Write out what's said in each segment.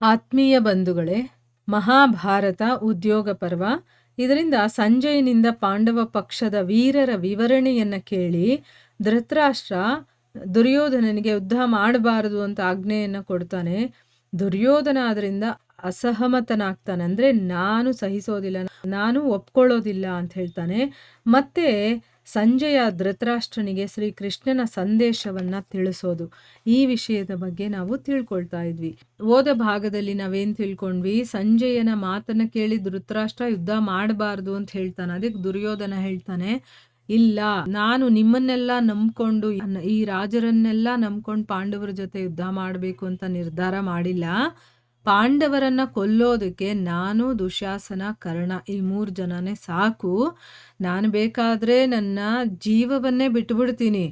ಆತ್ಮೀಯ ಬಂಧುಗಳೇ, ಮಹಾಭಾರತ ಉದ್ಯೋಗ ಪರ್ವ. ಇದರಿಂದ ಸಂಜಯನಿಂದ ಪಾಂಡವ ಪಕ್ಷದ ವೀರರ ವಿವರಣೆಯನ್ನ ಕೇಳಿ ಧೃತರಾಷ್ಟ್ರ ದುರ್ಯೋಧನನಿಗೆ ಯುದ್ಧ ಮಾಡಬಾರದು ಅಂತ ಆಜ್ಞೆಯನ್ನ ಕೊಡ್ತಾನೆ. ದುರ್ಯೋಧನ ಅದರಿಂದ ಅಸಹಮತನಾಗ್ತಾನೆ. ಅಂದ್ರೆ ನಾನು ಸಹಿಸೋದಿಲ್ಲ, ನಾನು ಒಪ್ಕೊಳ್ಳೋದಿಲ್ಲ ಅಂತ ಹೇಳ್ತಾನೆ. ಮತ್ತೆ ಸಂಜಯ ಧೃತರಾಷ್ಟ್ರನಿಗೆ ಶ್ರೀಕೃಷ್ಣನ ಸಂದೇಶವನ್ನ ತಿಳಿಸೋದು, ಈ ವಿಷಯದ ಬಗ್ಗೆ ನಾವು ತಿಳ್ಕೊಳ್ತಾ ಇದ್ವಿ. ಓದ ಭಾಗದಲ್ಲಿ ನಾವೇನ್ ತಿಳ್ಕೊಂಡ್ವಿ, ಸಂಜಯನ ಮಾತನ್ನ ಕೇಳಿ ಧೃತರಾಷ್ಟ್ರ ಯುದ್ಧ ಮಾಡಬಾರ್ದು ಅಂತ ಹೇಳ್ತಾನೆ. ಅದಕ್ಕೆ ದುರ್ಯೋಧನ ಹೇಳ್ತಾನೆ, ಇಲ್ಲ, ನಾನು ನಿಮ್ಮನ್ನೆಲ್ಲ ನಂಬ್ಕೊಂಡು ಈ ರಾಜರನ್ನೆಲ್ಲ ನಂಬ್ಕೊಂಡು ಪಾಂಡವರ ಜೊತೆ ಯುದ್ಧ ಮಾಡಬೇಕು ಅಂತ ನಿರ್ಧಾರ ಮಾಡಿಲ್ಲ. ಪಾಂಡವರನ್ನ ಕೊಲ್ಲೋದಕ್ಕೆ ನಾನು, ದುಶ್ಯಾಸನ, ಕರ್ಣ ಈ 3 ಜನನೇ ಸಾಕು. ನಾನು ಬೇಕಾದ್ರೆ ನನ್ನ ಜೀವವನ್ನೇ ಬಿಟ್ಬಿಡ್ತೀನಿ,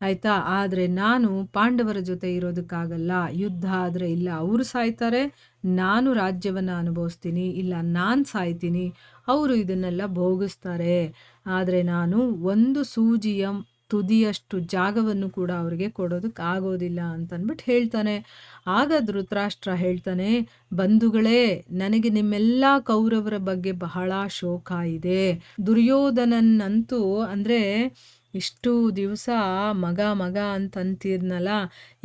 ಆಯ್ತಾ. ಆದ್ರೆ ನಾನು ಪಾಂಡವರ ಜೊತೆ ಇರೋದಕ್ಕಾಗಲ್ಲ. ಯುದ್ಧ ಆದ್ರೆ ಇಲ್ಲ ಅವರು ಸಾಯ್ತಾರೆ, ನಾನು ರಾಜ್ಯವನ್ನ ಅನುಭವಿಸ್ತೀನಿ, ಇಲ್ಲ ನಾನು ಸಾಯ್ತೀನಿ, ಅವರು ಇದನ್ನೆಲ್ಲ ಭೋಗಿಸ್ತಾರೆ. ಆದ್ರೆ ನಾನು ಒಂದು ಸೂಜಿಯ ತುದಿಯಷ್ಟು ಜಾಗವನ್ನು ಕೂಡ ಅವ್ರಿಗೆ ಕೊಡೋದಕ್ಕಾಗೋದಿಲ್ಲ ಅಂತನ್ಬಿಟ್ಟು ಹೇಳ್ತಾನೆ. ಆಗ ಧೃತರಾಷ್ಟ್ರ ಹೇಳ್ತಾನೆ, ಬಂಧುಗಳೇ, ನನಗೆ ನಿಮ್ಮೆಲ್ಲ ಕೌರವರ ಬಗ್ಗೆ ಬಹಳ ಶೋಕ ಇದೆ. ದುರ್ಯೋಧನನ್ನಂತೂ ಅಂದ್ರೆ ಇಷ್ಟು ದಿವಸ ಮಗ ಮಗ ಅಂತಂತಿದ್ನಲ್ಲ,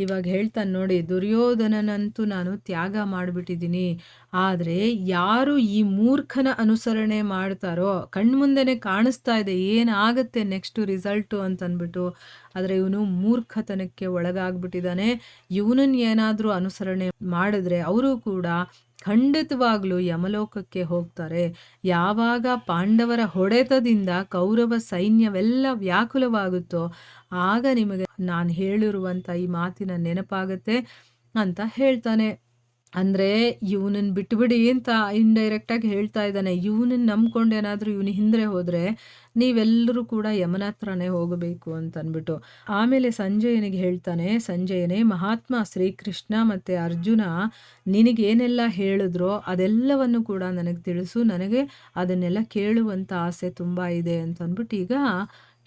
ಇವಾಗ ಹೇಳ್ತಾನೆ ನೋಡಿ, ದುರ್ಯೋಧನನಂತೂ ನಾನು ತ್ಯಾಗ ಮಾಡಿಬಿಟ್ಟಿದ್ದೀನಿ. ಆದರೆ ಯಾರು ಈ ಮೂರ್ಖನ ಅನುಸರಣೆ ಮಾಡ್ತಾರೋ, ಕಣ್ಮುಂದೆನೆ ಕಾಣಿಸ್ತಾ ಇದೆ ಏನಾಗುತ್ತೆ ನೆಕ್ಸ್ಟ್ ರಿಸಲ್ಟು ಅಂತಂದ್ಬಿಟ್ಟು, ಆದರೆ ಇವನು ಮೂರ್ಖತನಕ್ಕೆ ಒಳಗಾಗ್ಬಿಟ್ಟಿದ್ದಾನೆ. ಇವನನ್ನು ಏನಾದರೂ ಅನುಸರಣೆ ಮಾಡಿದ್ರೆ ಅವರು ಕೂಡ ಖಂಡಿತವಾಗ್ಲೂ ಯಮಲೋಕಕ್ಕೆ ಹೋಗ್ತಾರೆ. ಯಾವಾಗ ಪಾಂಡವರ ಹೊಡೆತದಿಂದ ಕೌರವ ಸೈನ್ಯವೆಲ್ಲ ವ್ಯಾಕುಲವಾಗುತ್ತೋ ಆಗ ನಿಮಗೆ ನಾನು ಹೇಳಿರುವಂಥ ಈ ಮಾತಿನ ನೆನಪಾಗತ್ತೆ ಅಂತ ಹೇಳ್ತಾನೆ. ಅಂದರೆ ಇವನನ್ನು ಬಿಟ್ಬಿಡಿ ಅಂತ ಇಂಡೈರೆಕ್ಟಾಗಿ ಹೇಳ್ತಾ ಇದ್ದಾನೆ. ಇವನನ್ನು ನಂಬ್ಕೊಂಡು ಏನಾದರೂ ಇವನು ಹಿಂದೆ ಹೋದರೆ ನೀವೆಲ್ಲರೂ ಕೂಡ ಯಮನ ಹತ್ರನೇ ಹೋಗಬೇಕು ಅಂತನ್ಬಿಟ್ಟು. ಆಮೇಲೆ ಸಂಜಯನಿಗೆ ಹೇಳ್ತಾನೆ, ಸಂಜಯನೇ, ಮಹಾತ್ಮ ಶ್ರೀಕೃಷ್ಣ ಮತ್ತು ಅರ್ಜುನ ನಿನಗೇನೆಲ್ಲ ಹೇಳಿದ್ರೋ ಅದೆಲ್ಲವನ್ನು ಕೂಡ ನನಗೆ ತಿಳಿಸು, ನನಗೆ ಅದನ್ನೆಲ್ಲ ಕೇಳುವಂಥ ಆಸೆ ತುಂಬ ಇದೆ ಅಂತಂದ್ಬಿಟ್ಟು ಈಗ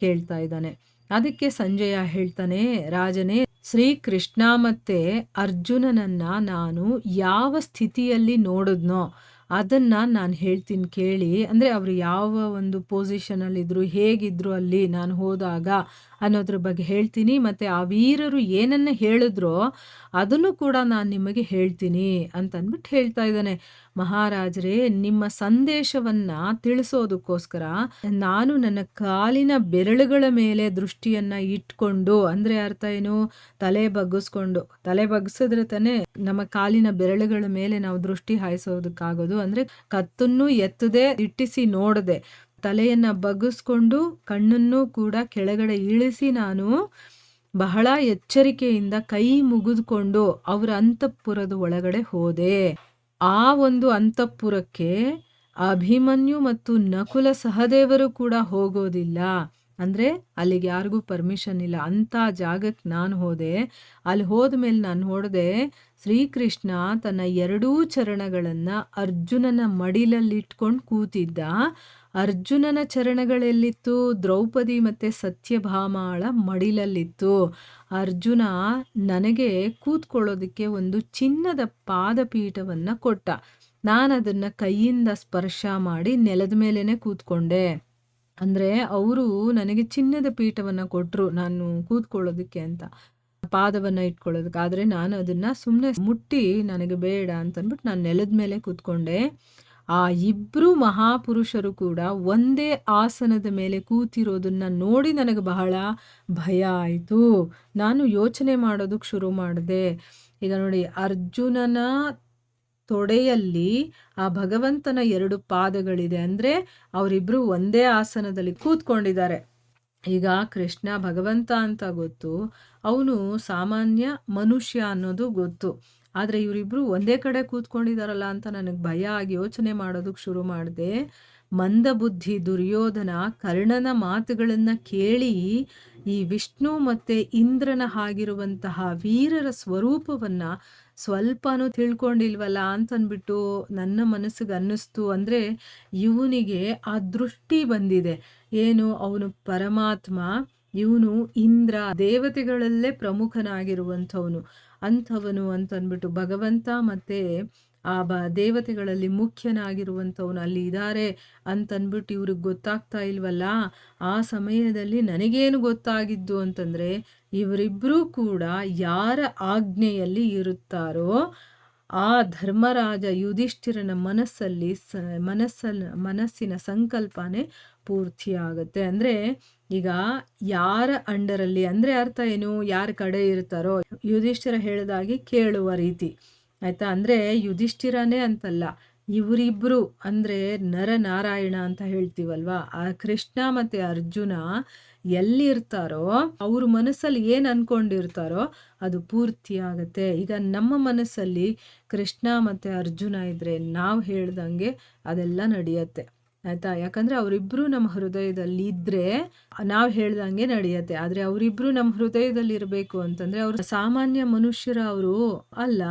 ಕೇಳ್ತಾ ಇದ್ದಾನೆ. ಅದಕ್ಕೆ ಸಂಜಯ ಹೇಳ್ತಾನೆ, ರಾಜನೇ, ಶ್ರೀಕೃಷ್ಣ ಮತ್ತೆ ಅರ್ಜುನನನ್ನ ನಾನು ಯಾವ ಸ್ಥಿತಿಯಲ್ಲಿ ನೋಡಿದ್ನೋ ಅದನ್ನ ನಾನು ಹೇಳ್ತೀನಿ ಕೇಳಿ. ಅಂದರೆ ಅವರು ಯಾವ ಒಂದು ಪೊಸಿಷನಲ್ಲಿದ್ದರು, ಹೇಗಿದ್ರು ಅಲ್ಲಿ ನಾನು ಹೋದಾಗ ಅನ್ನೋದ್ರ ಬಗ್ಗೆ ಹೇಳ್ತೀನಿ. ಮತ್ತು ಆ ವೀರರು ಏನನ್ನ ಹೇಳಿದ್ರೋ ಅದನ್ನು ಕೂಡ ನಾನು ನಿಮಗೆ ಹೇಳ್ತೀನಿ ಅಂತಂದ್ಬಿಟ್ಟು ಹೇಳ್ತಾ ಇದ್ದಾನೆ. ಮಹಾರಾಜರೇ, ನಿಮ್ಮ ಸಂದೇಶವನ್ನ ತಿಳಿಸೋದಕ್ಕೋಸ್ಕರ ನಾನು ನನ್ನ ಕಾಲಿನ ಬೆರಳುಗಳ ಮೇಲೆ ದೃಷ್ಟಿಯನ್ನ ಇಟ್ಕೊಂಡು, ಅಂದರೆ ಅರ್ಥ ಏನು, ತಲೆ ಬಗ್ಗಿಸಿದ್ರೆ ತಾನೇ ನಮ್ಮ ಕಾಲಿನ ಬೆರಳುಗಳ ಮೇಲೆ ನಾವು ದೃಷ್ಟಿ ಹಾಯಿಸೋದಕ್ಕಾಗೋದು. ಅಂದ್ರೆ ಕತ್ತನ್ನು ಎತ್ತದೆ ದಿಟ್ಟಿಸಿ ನೋಡದೆ ತಲೆಯನ್ನ ಬಗ್ಗಿಸ್ಕೊಂಡು ಕಣ್ಣನ್ನು ಕೂಡ ಕೆಳಗಡೆ ಇಳಿಸಿ ನಾನು ಬಹಳ ಎಚ್ಚರಿಕೆಯಿಂದ ಕೈ ಮುಗಿದುಕೊಂಡು ಅವರ ಅಂತಃಪುರದ ಒಳಗಡೆ ಹೋದೆ. ಆ ಒಂದು ಅಂತಃಪುರಕ್ಕೆ ಅಭಿಮನ್ಯು ಮತ್ತು ನಕುಲ ಸಹದೇವರು ಕೂಡ ಹೋಗೋದಿಲ್ಲ. ಅಂದರೆ ಅಲ್ಲಿಗೆ ಯಾರಿಗೂ ಪರ್ಮಿಷನ್ ಇಲ್ಲ, ಅಂಥ ಜಾಗಕ್ಕೆ ನಾನು ಹೋದೆ. ಅಲ್ಲಿ ಹೋದ್ಮೇಲೆ ನಾನು ನೋಡಿದೆ, ಶ್ರೀಕೃಷ್ಣ ತನ್ನ 2 ಚರಣಗಳನ್ನು ಅರ್ಜುನನ ಮಡಿಲಲ್ಲಿಟ್ಕೊಂಡು ಕೂತಿದ್ದ. ಅರ್ಜುನನ ಚರಣಗಳೆಲ್ಲಿತ್ತು, ದ್ರೌಪದಿ ಮತ್ತು ಸತ್ಯಭಾಮಾಳ ಮಡಿಲಲ್ಲಿತ್ತು. ಅರ್ಜುನ ನನಗೆ ಕೂತ್ಕೊಳ್ಳೋದಕ್ಕೆ ಒಂದು ಚಿನ್ನದ ಪಾದಪೀಠವನ್ನು ಕೊಟ್ಟ. ನಾನು ಅದನ್ನು ಕೈಯಿಂದ ಸ್ಪರ್ಶ ಮಾಡಿ ನೆಲದ ಮೇಲೇ ಕೂತ್ಕೊಂಡೆ. ಅಂದರೆ ಅವರು ನನಗೆ ಚಿನ್ನದ ಪೀಠವನ್ನು ಕೊಟ್ಟರು ನಾನು ಕೂತ್ಕೊಳ್ಳೋದಕ್ಕೆ ಅಂತ, ಪಾದವನ್ನು ಇಟ್ಕೊಳ್ಳೋದಕ್ಕೆ. ಆದರೆ ನಾನು ಅದನ್ನು ಸುಮ್ಮನೆ ಮುಟ್ಟಿ ನನಗೆ ಬೇಡ ಅಂತಂದ್ಬಿಟ್ಟು ನಾನು ನೆಲದ ಮೇಲೆ ಕೂತ್ಕೊಂಡೆ. ಆ 2 ಮಹಾಪುರುಷರು ಕೂಡ ಒಂದೇ ಆಸನದ ಮೇಲೆ ಕೂತಿರೋದನ್ನು ನೋಡಿ ನನಗೆ ಬಹಳ ಭಯ ಆಯಿತು. ನಾನು ಯೋಚನೆ ಮಾಡೋದಕ್ಕೆ ಶುರು ಮಾಡಿದೆ. ಈಗ ನೋಡಿ, ಅರ್ಜುನನ ತೊಡೆಯಲ್ಲಿ ಆ ಭಗವಂತನ 2 ಪಾದಗಳಿದೆ. ಅಂದರೆ ಅವರಿಬ್ರು ಒಂದೇ ಆಸನದಲ್ಲಿ ಕೂತ್ಕೊಂಡಿದ್ದಾರೆ. ಈಗ ಕೃಷ್ಣ ಭಗವಂತ ಅಂತ ಗೊತ್ತು, ಅವನು ಸಾಮಾನ್ಯ ಮನುಷ್ಯ ಅನ್ನೋದು ಗೊತ್ತು. ಆದರೆ ಇವರಿಬ್ರು ಒಂದೇ ಕಡೆ ಕೂತ್ಕೊಂಡಿದಾರಲ್ಲ ಅಂತ ನನಗೆ ಭಯ ಆಗಿ ಯೋಚನೆ ಮಾಡೋದಕ್ಕೆ ಶುರು ಮಾಡಿದೆ. ಮಂದಬುದ್ಧಿ ದುರ್ಯೋಧನ ಕರ್ಣನ ಮಾತುಗಳನ್ನು ಕೇಳಿ ಈ ವಿಷ್ಣು ಮತ್ತು ಇಂದ್ರನ ಆಗಿರುವಂತಹ ವೀರರ ಸ್ವರೂಪವನ್ನು ಸ್ವಲ್ಪನೂ ತಿಳ್ಕೊಂಡಿಲ್ವಲ್ಲ ಅಂತಂದ್ಬಿಟ್ಟು ನನ್ನ ಮನಸ್ಸಿಗೆ ಅನ್ನಿಸ್ತು. ಅಂದರೆ ಇವನಿಗೆ ಆ ದೃಷ್ಟಿ ಬಂದಿದೆ, ಏನು, ಅವನು ಪರಮಾತ್ಮ ಇವನು ಇಂದ್ರ ದೇವತೆಗಳಲ್ಲೇ ಪ್ರಮುಖನಾಗಿರುವಂಥವನು ಅಂಥವನು ಅಂತಂದ್ಬಿಟ್ಟು ಭಗವಂತ ಮತ್ತೆ ಆ ದೇವತೆಗಳಲ್ಲಿ ಮುಖ್ಯನಾಗಿರುವಂಥವನು ಅಲ್ಲಿ ಇದ್ದಾರೆ ಅಂತಂದ್ಬಿಟ್ಟು ಇವ್ರಿಗೆ ಗೊತ್ತಾಗ್ತಾ ಇಲ್ವಲ್ಲ. ಆ ಸಮಯದಲ್ಲಿ ನನಗೇನು ಗೊತ್ತಾಗಿದ್ದು ಅಂತಂದರೆ, ಇವರಿಬ್ಬರೂ ಕೂಡ ಯಾರ ಆಜ್ಞೆಯಲ್ಲಿ ಇರುತ್ತಾರೋ ಆ ಧರ್ಮರಾಜ ಯುಧಿಷ್ಠಿರನ ಮನಸ್ಸಿನ ಸಂಕಲ್ಪನೇ ಪೂರ್ತಿಯಾಗುತ್ತೆ. ಅಂದರೆ ಈಗ ಯಾರ ಅಂಡರಲ್ಲಿ, ಅಂದರೆ ಅರ್ಥ ಏನು, ಯಾರ ಕಡೆ ಇರ್ತಾರೋ ಯುಧಿಷ್ಠಿರ ಹೇಳಿದಾಗೆ ಕೇಳುವ ರೀತಿ ಆಯ್ತಾ. ಅಂದರೆ ಯುಧಿಷ್ಠಿರನೇ ಅಂತಲ್ಲ, ಇವರಿಬ್ರು ಅಂದರೆ ನರನಾರಾಯಣ ಅಂತ ಹೇಳ್ತೀವಲ್ವಾ, ಆ ಕೃಷ್ಣ ಮತ್ತು ಅರ್ಜುನ ಎಲ್ಲಿರ್ತಾರೋ ಅವ್ರ ಮನಸ್ಸಲ್ಲಿ ಏನು ಅಂದ್ಕೊಂಡಿರ್ತಾರೋ ಅದು ಪೂರ್ತಿ ಆಗುತ್ತೆ. ಈಗ ನಮ್ಮ ಮನಸ್ಸಲ್ಲಿ ಕೃಷ್ಣ ಮತ್ತು ಅರ್ಜುನ ಇದ್ದರೆ ನಾವು ಹೇಳ್ದಂಗೆ ಅದೆಲ್ಲ ನಡೆಯುತ್ತೆ ಆಯಿತಾ. ಯಾಕಂದರೆ ಅವರಿಬ್ಬರು ನಮ್ಮ ಹೃದಯದಲ್ಲಿ ಇದ್ದರೆ ನಾವು ಹೇಳ್ದಂಗೆ ನಡೆಯುತ್ತೆ. ಆದರೆ ಅವರಿಬ್ಬರು ನಮ್ಮ ಹೃದಯದಲ್ಲಿ ಇರಬೇಕು ಅಂತಂದರೆ ಅವರು ಸಾಮಾನ್ಯ ಮನುಷ್ಯರ ಅವರು ಅಲ್ಲ.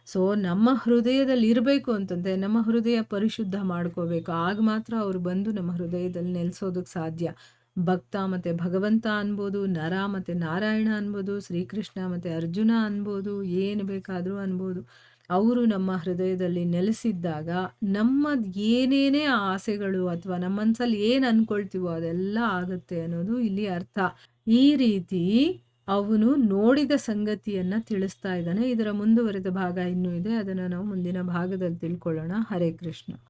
ಸೊ ನಮ್ಮ ಹೃದಯದಲ್ಲಿ ಇರಬೇಕು ಅಂತಂದರೆ ನಮ್ಮ ಹೃದಯ ಪರಿಶುದ್ಧ ಮಾಡ್ಕೋಬೇಕು. ಆಗ ಮಾತ್ರ ಅವರು ಬಂದು ನಮ್ಮ ಹೃದಯದಲ್ಲಿ ನೆಲೆಸೋದಕ್ಕೆ ಸಾಧ್ಯ. ಭಕ್ತ ಮತ್ತು ಭಗವಂತ ಅನ್ಬೋದು, ನರ ಮತ್ತು ನಾರಾಯಣ ಅನ್ಬೋದು, ಶ್ರೀಕೃಷ್ಣ ಮತ್ತು ಅರ್ಜುನ ಅನ್ಬೋದು, ಏನು ಬೇಕಾದರೂ ಅನ್ಬೋದು. ಅವರು ನಮ್ಮ ಹೃದಯದಲ್ಲಿ ನೆಲೆಸಿದ್ದಾಗ ನಮ್ಮದು ಏನೇನೇ ಆಸೆಗಳು ಅಥವಾ ನಮ್ಮ ಮನಸ್ಸಲ್ಲಿ ಏನು ಅಂದ್ಕೊಳ್ತೀವೋ ಅದೆಲ್ಲ ಆಗುತ್ತೆ ಅನ್ನೋದು ಇಲ್ಲಿ ಅರ್ಥ. ಈ ರೀತಿ ಅವನು ನೋಡಿದ ಸಂಗತಿಯನ್ನು ತಿಳಿಸ್ತಾ ಇದ್ದಾನೆ. ಇದರ ಮುಂದುವರೆದ ಭಾಗ ಇನ್ನೂ ಇದೆ, ಅದನ್ನು ನಾವು ಮುಂದಿನ ಭಾಗದಲ್ಲಿ ತಿಳ್ಕೊಳ್ಳೋಣ. ಹರೇ ಕೃಷ್ಣ.